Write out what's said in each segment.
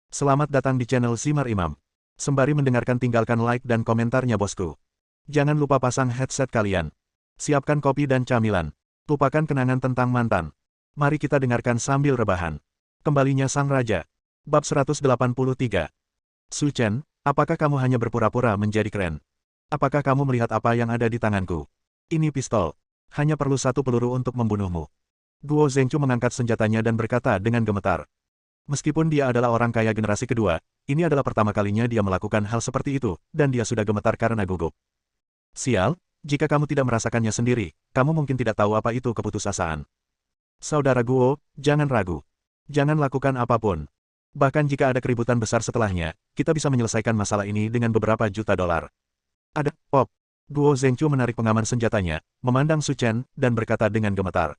Selamat datang di channel Simar Imam. Sembari mendengarkan tinggalkan like dan komentarnya bosku. Jangan lupa pasang headset kalian. Siapkan kopi dan camilan. Lupakan kenangan tentang mantan. Mari kita dengarkan sambil rebahan. Kembalinya Sang Raja. Bab 183. Su Chen, apakah kamu hanya berpura-pura menjadi keren? Apakah kamu melihat apa yang ada di tanganku? Ini pistol. Hanya perlu satu peluru untuk membunuhmu. Guo Zhengchu mengangkat senjatanya dan berkata dengan gemetar. Meskipun dia adalah orang kaya generasi kedua, ini adalah pertama kalinya dia melakukan hal seperti itu, dan dia sudah gemetar karena gugup. Sial, jika kamu tidak merasakannya sendiri, kamu mungkin tidak tahu apa itu keputusasaan. Saudara Guo, jangan ragu. Jangan lakukan apapun. Bahkan jika ada keributan besar setelahnya, kita bisa menyelesaikan masalah ini dengan beberapa juta dolar. Ada, Pop. Guo Zhengchu menarik pengaman senjatanya, memandang Su Chen, dan berkata dengan gemetar.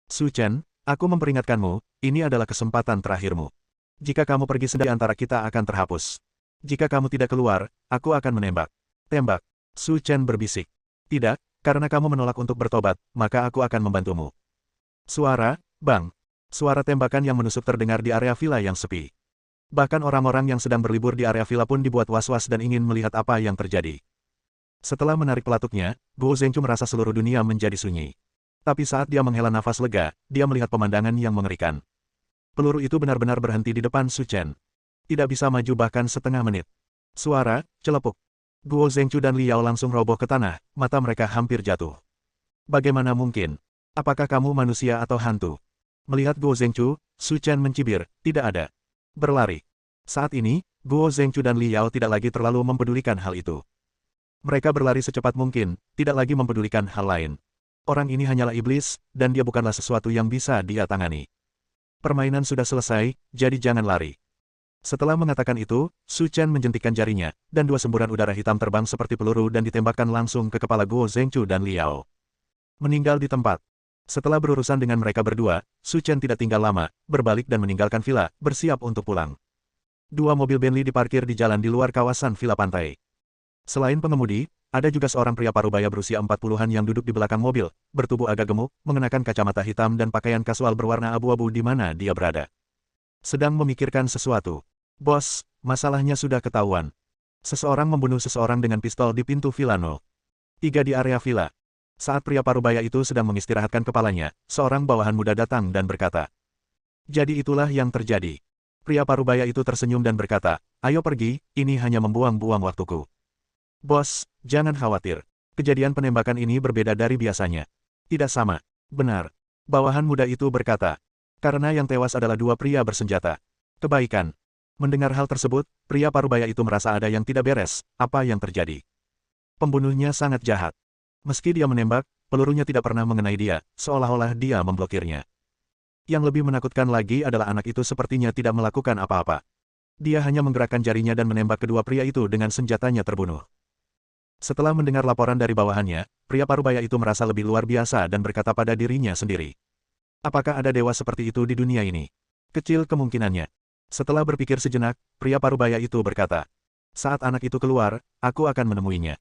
Su Chen, aku memperingatkanmu, ini adalah kesempatan terakhirmu. Jika kamu pergi sendiri antara kita akan terhapus. Jika kamu tidak keluar, aku akan menembak. Tembak. Su Chen berbisik. Tidak, karena kamu menolak untuk bertobat, maka aku akan membantumu. Suara, bang. Suara tembakan yang menusuk terdengar di area villa yang sepi. Bahkan orang-orang yang sedang berlibur di area villa pun dibuat was-was dan ingin melihat apa yang terjadi. Setelah menarik pelatuknya, Guo Zhengchu merasa seluruh dunia menjadi sunyi. Tapi saat dia menghela nafas lega, dia melihat pemandangan yang mengerikan. Peluru itu benar-benar berhenti di depan Su Chen. Tidak bisa maju bahkan setengah menit. Suara, celepuk. Guo Zhengchu dan Liao langsung roboh ke tanah, mata mereka hampir jatuh. Bagaimana mungkin? Apakah kamu manusia atau hantu? Melihat Guo Zhengchu, Su Chen mencibir, tidak ada. Berlari. Saat ini, Guo Zhengchu dan Liao tidak lagi terlalu mempedulikan hal itu. Mereka berlari secepat mungkin, tidak lagi mempedulikan hal lain. Orang ini hanyalah iblis, dan dia bukanlah sesuatu yang bisa dia tangani. Permainan sudah selesai, jadi jangan lari. Setelah mengatakan itu, Su Chen menjentikkan jarinya, dan dua semburan udara hitam terbang seperti peluru dan ditembakkan langsung ke kepala Guo Zhengchu dan Liao. Meninggal di tempat. Setelah berurusan dengan mereka berdua, Su Chen tidak tinggal lama, berbalik dan meninggalkan villa, bersiap untuk pulang. Dua mobil Bentley diparkir di jalan di luar kawasan villa pantai. Selain pengemudi, ada juga seorang pria parubaya berusia 40-an yang duduk di belakang mobil, bertubuh agak gemuk, mengenakan kacamata hitam dan pakaian kasual berwarna abu-abu di mana dia berada. Sedang memikirkan sesuatu. Bos, masalahnya sudah ketahuan. Seseorang membunuh seseorang dengan pistol di pintu Villa 03 di area villa. Saat pria parubaya itu sedang mengistirahatkan kepalanya, seorang bawahan muda datang dan berkata. Jadi itulah yang terjadi. Pria parubaya itu tersenyum dan berkata, ayo pergi, ini hanya membuang-buang waktuku. Bos, jangan khawatir. Kejadian penembakan ini berbeda dari biasanya. Tidak sama. Benar. Bawahan muda itu berkata. Karena yang tewas adalah dua pria bersenjata. Kebaikan. Mendengar hal tersebut, pria parubaya itu merasa ada yang tidak beres. Apa yang terjadi? Pembunuhnya sangat jahat. Meski dia menembak, pelurunya tidak pernah mengenai dia, seolah-olah dia memblokirnya. Yang lebih menakutkan lagi adalah anak itu sepertinya tidak melakukan apa-apa. Dia hanya menggerakkan jarinya dan menembak kedua pria itu dengan senjatanya terbunuh. Setelah mendengar laporan dari bawahannya, pria parubaya itu merasa lebih luar biasa dan berkata pada dirinya sendiri. Apakah ada dewa seperti itu di dunia ini? Kecil kemungkinannya. Setelah berpikir sejenak, pria parubaya itu berkata. Saat anak itu keluar, aku akan menemuinya.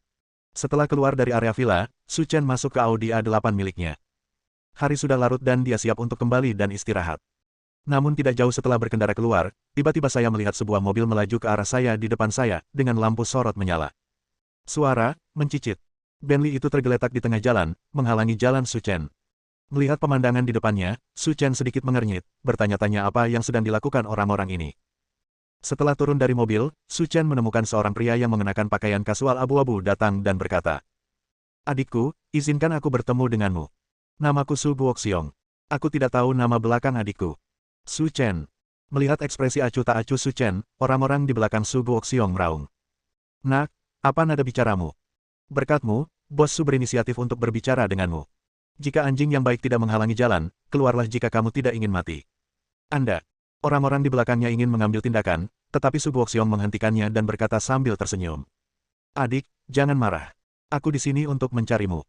Setelah keluar dari area villa, Su Chen masuk ke Audi A8 miliknya. Hari sudah larut dan dia siap untuk kembali dan istirahat. Namun tidak jauh setelah berkendara keluar, tiba-tiba saya melihat sebuah mobil melaju ke arah saya di depan saya, dengan lampu sorot menyala. Suara, mencicit. Bentley itu tergeletak di tengah jalan, menghalangi jalan Su Chen. Melihat pemandangan di depannya, Su Chen sedikit mengernyit, bertanya-tanya apa yang sedang dilakukan orang-orang ini. Setelah turun dari mobil, Su Chen menemukan seorang pria yang mengenakan pakaian kasual abu-abu datang dan berkata. Adikku, izinkan aku bertemu denganmu. Namaku Su Guoxiong. Aku tidak tahu nama belakang adikku. Su Chen. Melihat ekspresi acuh tak acuh Su Chen, orang-orang di belakang Su Guoxiong meraung. Nak, apa nada bicaramu? Berkatmu, Bos Su berinisiatif untuk berbicara denganmu. Jika anjing yang baik tidak menghalangi jalan, keluarlah jika kamu tidak ingin mati. Anda. Orang-orang di belakangnya ingin mengambil tindakan, tetapi Su Guoxiong menghentikannya dan berkata sambil tersenyum. Adik, jangan marah. Aku di sini untuk mencarimu.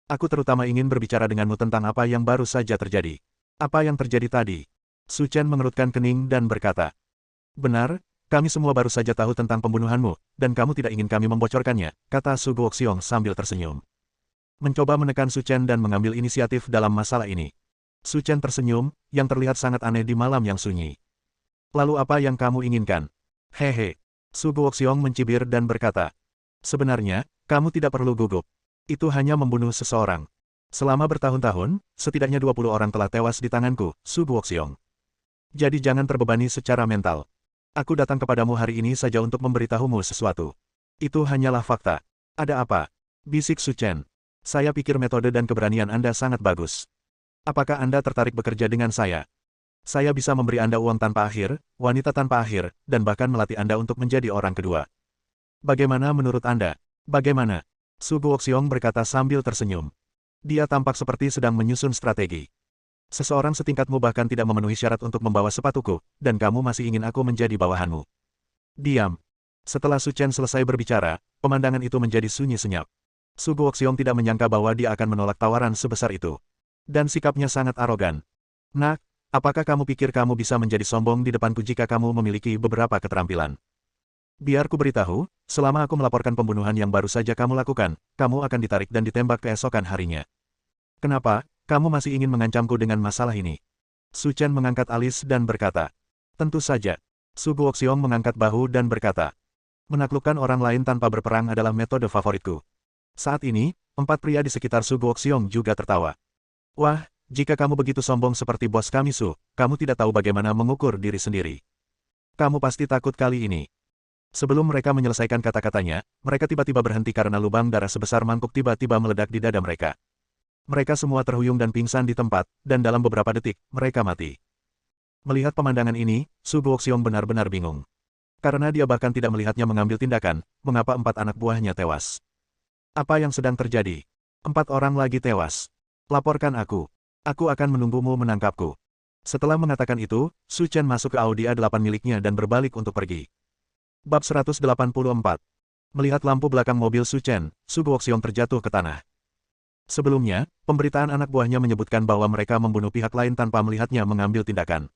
Aku terutama ingin berbicara denganmu tentang apa yang baru saja terjadi. Apa yang terjadi tadi? Su Chen mengerutkan kening dan berkata. Benar, kami semua baru saja tahu tentang pembunuhanmu, dan kamu tidak ingin kami membocorkannya, kata Su Guoxiong sambil tersenyum. Mencoba menekan Su Chen dan mengambil inisiatif dalam masalah ini. Su Chen tersenyum, yang terlihat sangat aneh di malam yang sunyi. Lalu apa yang kamu inginkan? Hehe. Su Guoxiong mencibir dan berkata, sebenarnya, kamu tidak perlu gugup. Itu hanya membunuh seseorang. Selama bertahun-tahun, setidaknya 20 orang telah tewas di tanganku, Su Guoxiong. Jadi jangan terbebani secara mental. Aku datang kepadamu hari ini saja untuk memberitahumu sesuatu. Itu hanyalah fakta. Ada apa? Bisik Su Chen. Saya pikir metode dan keberanian Anda sangat bagus. Apakah Anda tertarik bekerja dengan saya? Saya bisa memberi Anda uang tanpa akhir, wanita tanpa akhir, dan bahkan melatih Anda untuk menjadi orang kedua. Bagaimana menurut Anda? Bagaimana? Su Guoxiong berkata sambil tersenyum. Dia tampak seperti sedang menyusun strategi. Seseorang setingkatmu bahkan tidak memenuhi syarat untuk membawa sepatuku, dan kamu masih ingin aku menjadi bawahanmu. Diam. Setelah Su Chen selesai berbicara, pemandangan itu menjadi sunyi senyap. Su Guoxiong tidak menyangka bahwa dia akan menolak tawaran sebesar itu. Dan sikapnya sangat arogan. Nak, apakah kamu pikir kamu bisa menjadi sombong di depanku jika kamu memiliki beberapa keterampilan? Biar ku beritahu, selama aku melaporkan pembunuhan yang baru saja kamu lakukan, kamu akan ditarik dan ditembak keesokan harinya. Kenapa, kamu masih ingin mengancamku dengan masalah ini? Su Chen mengangkat alis dan berkata. Tentu saja. Su Guoxiong mengangkat bahu dan berkata. Menaklukkan orang lain tanpa berperang adalah metode favoritku. Saat ini, 4 pria di sekitar Su Guoxiong juga tertawa. Wah, jika kamu begitu sombong seperti bos kami Su, kamu tidak tahu bagaimana mengukur diri sendiri. Kamu pasti takut kali ini. Sebelum mereka menyelesaikan kata-katanya, mereka tiba-tiba berhenti karena lubang darah sebesar mangkuk tiba-tiba meledak di dada mereka. Mereka semua terhuyung dan pingsan di tempat, dan dalam beberapa detik, mereka mati. Melihat pemandangan ini, Su Guoxiong benar-benar bingung. Karena dia bahkan tidak melihatnya mengambil tindakan, mengapa 4 anak buahnya tewas. Apa yang sedang terjadi? 4 orang lagi tewas. Laporkan aku. Aku akan menunggumu menangkapku. Setelah mengatakan itu, Su Chen masuk ke Audi A8 miliknya dan berbalik untuk pergi. Bab 184. Melihat lampu belakang mobil Su Chen, Su Guoxiong terjatuh ke tanah. Sebelumnya, pemberitaan anak buahnya menyebutkan bahwa mereka membunuh pihak lain tanpa melihatnya mengambil tindakan.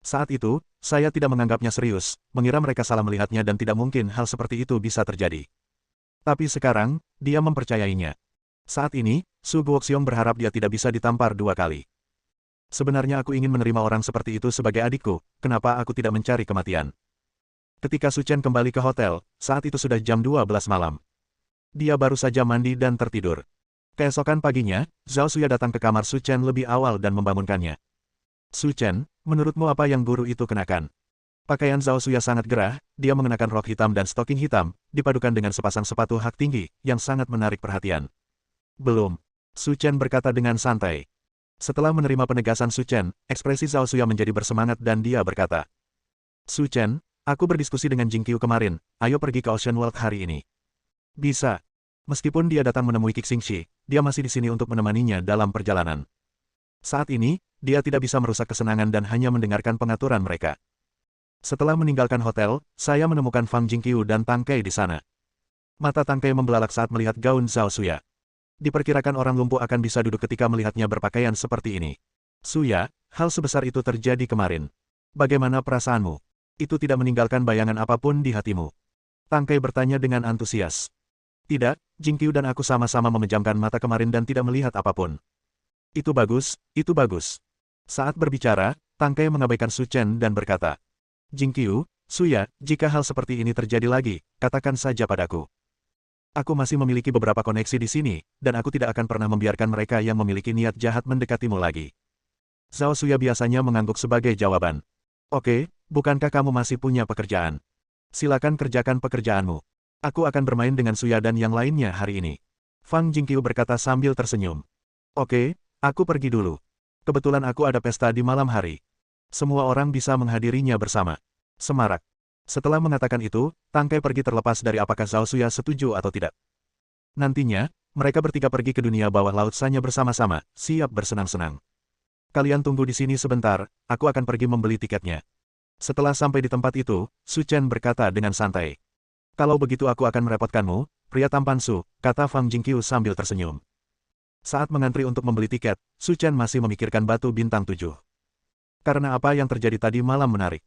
Saat itu, saya tidak menganggapnya serius, mengira mereka salah melihatnya dan tidak mungkin hal seperti itu bisa terjadi. Tapi sekarang, dia mempercayainya. Saat ini, Su Guoxiong berharap dia tidak bisa ditampar 2 kali. Sebenarnya aku ingin menerima orang seperti itu sebagai adikku, kenapa aku tidak mencari kematian? Ketika Su Chen kembali ke hotel, saat itu sudah jam 12 malam. Dia baru saja mandi dan tertidur. Keesokan paginya, Zhao Suya datang ke kamar Su Chen lebih awal dan membangunkannya. Su Chen, menurutmu apa yang guru itu kenakan? Pakaian Zhao Suya sangat gerah, dia mengenakan rok hitam dan stoking hitam, dipadukan dengan sepasang sepatu hak tinggi, yang sangat menarik perhatian. Belum. Su Chen berkata dengan santai. Setelah menerima penegasan Su Chen, ekspresi Zhao Suya menjadi bersemangat dan dia berkata. Su Chen, aku berdiskusi dengan Jing Qiu kemarin, ayo pergi ke Ocean World hari ini. Bisa. Meskipun dia datang menemui Qixingxi, dia masih di sini untuk menemaninya dalam perjalanan. Saat ini, dia tidak bisa merusak kesenangan dan hanya mendengarkan pengaturan mereka. Setelah meninggalkan hotel, saya menemukan Fang Jingqiu dan Tang Kei di sana. Mata Tang Kei membelalak saat melihat gaun Zhao Suya. Diperkirakan orang lumpuh akan bisa duduk ketika melihatnya berpakaian seperti ini. Suya, hal sebesar itu terjadi kemarin. Bagaimana perasaanmu? Itu tidak meninggalkan bayangan apapun di hatimu. Tang Kei bertanya dengan antusias. Tidak, Jingqiu dan aku sama-sama memejamkan mata kemarin dan tidak melihat apapun. Itu bagus, itu bagus. Saat berbicara, Tang Kei mengabaikan Su Chen dan berkata, Jingqiu, Suya, jika hal seperti ini terjadi lagi, katakan saja padaku. Aku masih memiliki beberapa koneksi di sini, dan aku tidak akan pernah membiarkan mereka yang memiliki niat jahat mendekatimu lagi. Zhao Suya biasanya mengangguk sebagai jawaban. Oke, bukankah kamu masih punya pekerjaan? Silakan kerjakan pekerjaanmu. Aku akan bermain dengan Suya dan yang lainnya hari ini. Fang Jingqiu berkata sambil tersenyum. Oke, aku pergi dulu. Kebetulan aku ada pesta di malam hari. Semua orang bisa menghadirinya bersama. Semarak. Setelah mengatakan itu, Tang Kei pergi terlepas dari apakah Zhao Suya setuju atau tidak. Nantinya, mereka bertiga pergi ke dunia bawah laut Sanya bersama-sama, siap bersenang-senang. Kalian tunggu di sini sebentar, aku akan pergi membeli tiketnya. Setelah sampai di tempat itu, Su Chen berkata dengan santai. Kalau begitu aku akan merepotkanmu, pria tampan Su, kata Fang Jingqiu sambil tersenyum. Saat mengantri untuk membeli tiket, Su Chen masih memikirkan batu bintang 7. Karena apa yang terjadi tadi malam menarik.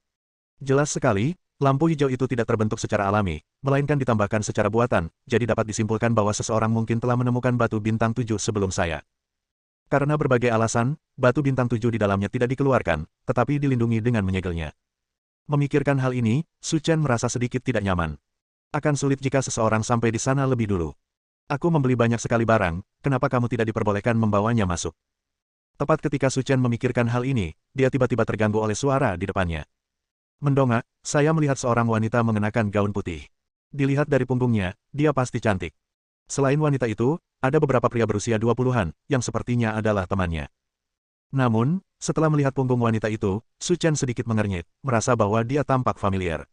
Jelas sekali, lampu hijau itu tidak terbentuk secara alami, melainkan ditambahkan secara buatan, jadi dapat disimpulkan bahwa seseorang mungkin telah menemukan batu bintang 7 sebelum saya. Karena berbagai alasan, batu bintang 7 di dalamnya tidak dikeluarkan, tetapi dilindungi dengan menyegelnya. Memikirkan hal ini, Su Chen merasa sedikit tidak nyaman. Akan sulit jika seseorang sampai di sana lebih dulu. Aku membeli banyak sekali barang, kenapa kamu tidak diperbolehkan membawanya masuk? Tepat ketika Su Chen memikirkan hal ini, dia tiba-tiba terganggu oleh suara di depannya. Mendongak, saya melihat seorang wanita mengenakan gaun putih. Dilihat dari punggungnya, dia pasti cantik. Selain wanita itu, ada beberapa pria berusia 20-an, yang sepertinya adalah temannya. Namun, setelah melihat punggung wanita itu, Su Chen sedikit mengernyit, merasa bahwa dia tampak familiar.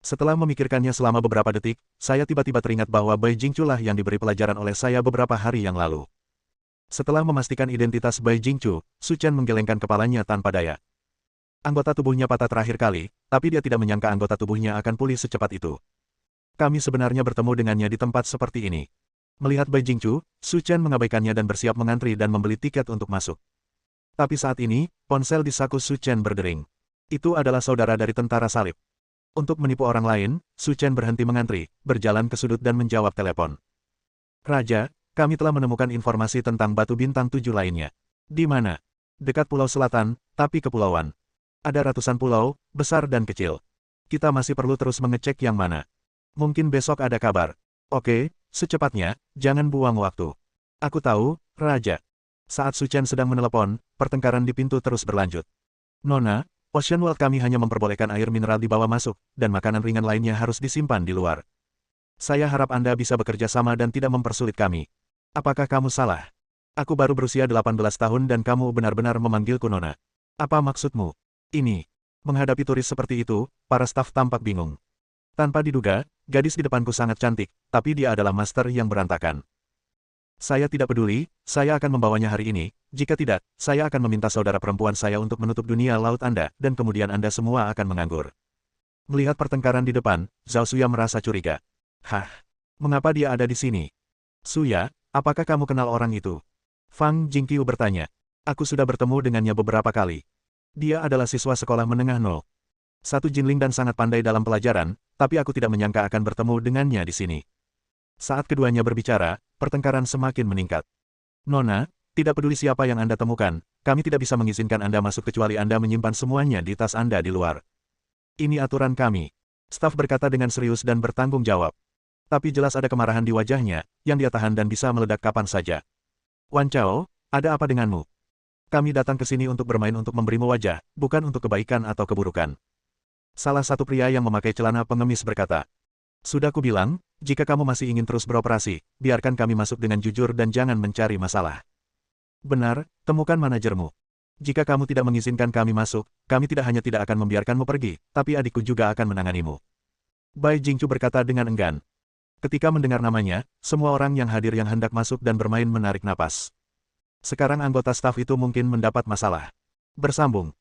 Setelah memikirkannya selama beberapa detik, saya tiba-tiba teringat bahwa Bai Jingchu lah yang diberi pelajaran oleh saya beberapa hari yang lalu. Setelah memastikan identitas Bai Jingchu, Su Chen menggelengkan kepalanya tanpa daya. Anggota tubuhnya patah terakhir kali, tapi dia tidak menyangka anggota tubuhnya akan pulih secepat itu. Kami sebenarnya bertemu dengannya di tempat seperti ini. Melihat Bai Jingchu, Su Chen mengabaikannya dan bersiap mengantri dan membeli tiket untuk masuk. Tapi saat ini, ponsel di saku Su Chen berdering. Itu adalah saudara dari tentara salib. Untuk menipu orang lain, Su Chen berhenti mengantri, berjalan ke sudut dan menjawab telepon. Raja, kami telah menemukan informasi tentang batu bintang 7 lainnya. Di mana? Dekat pulau selatan, tapi kepulauan. Ada ratusan pulau, besar dan kecil. Kita masih perlu terus mengecek yang mana. Mungkin besok ada kabar. Oke, secepatnya, jangan buang waktu. Aku tahu, Raja. Saat Su Chen sedang menelepon, pertengkaran di pintu terus berlanjut. Nona, Ocean World kami hanya memperbolehkan air mineral dibawa masuk, dan makanan ringan lainnya harus disimpan di luar. Saya harap Anda bisa bekerja sama dan tidak mempersulit kami. Apakah kamu salah? Aku baru berusia 18 tahun dan kamu benar-benar memanggilku Nona. Apa maksudmu? Ini. Menghadapi turis seperti itu, para staf tampak bingung. Tanpa diduga, gadis di depanku sangat cantik, tapi dia adalah master yang berantakan. Saya tidak peduli, saya akan membawanya hari ini, jika tidak, saya akan meminta saudara perempuan saya untuk menutup dunia laut Anda, dan kemudian Anda semua akan menganggur. Melihat pertengkaran di depan, Zhao Suya merasa curiga. Hah? Mengapa dia ada di sini? Suya, apakah kamu kenal orang itu? Fang Jingqiu bertanya. Aku sudah bertemu dengannya beberapa kali. Dia adalah siswa sekolah menengah nol. Satu Jinling dan sangat pandai dalam pelajaran, tapi aku tidak menyangka akan bertemu dengannya di sini. Saat keduanya berbicara, pertengkaran semakin meningkat. Nona, tidak peduli siapa yang Anda temukan, kami tidak bisa mengizinkan Anda masuk kecuali Anda menyimpan semuanya di tas Anda di luar. Ini aturan kami. Staf berkata dengan serius dan bertanggung jawab. Tapi jelas ada kemarahan di wajahnya, yang dia tahan dan bisa meledak kapan saja. Wan Chao, ada apa denganmu? Kami datang ke sini untuk bermain untuk memberimu wajah, bukan untuk kebaikan atau keburukan. Salah satu pria yang memakai celana pengemis berkata. Sudah kubilang, jika kamu masih ingin terus beroperasi, biarkan kami masuk dengan jujur dan jangan mencari masalah. Benar, temukan manajermu. Jika kamu tidak mengizinkan kami masuk, kami tidak hanya tidak akan membiarkanmu pergi, tapi adikku juga akan menanganimu. Bai Jingchu berkata dengan enggan. Ketika mendengar namanya, semua orang yang hadir yang hendak masuk dan bermain menarik napas. Sekarang anggota staf itu mungkin mendapat masalah. Bersambung.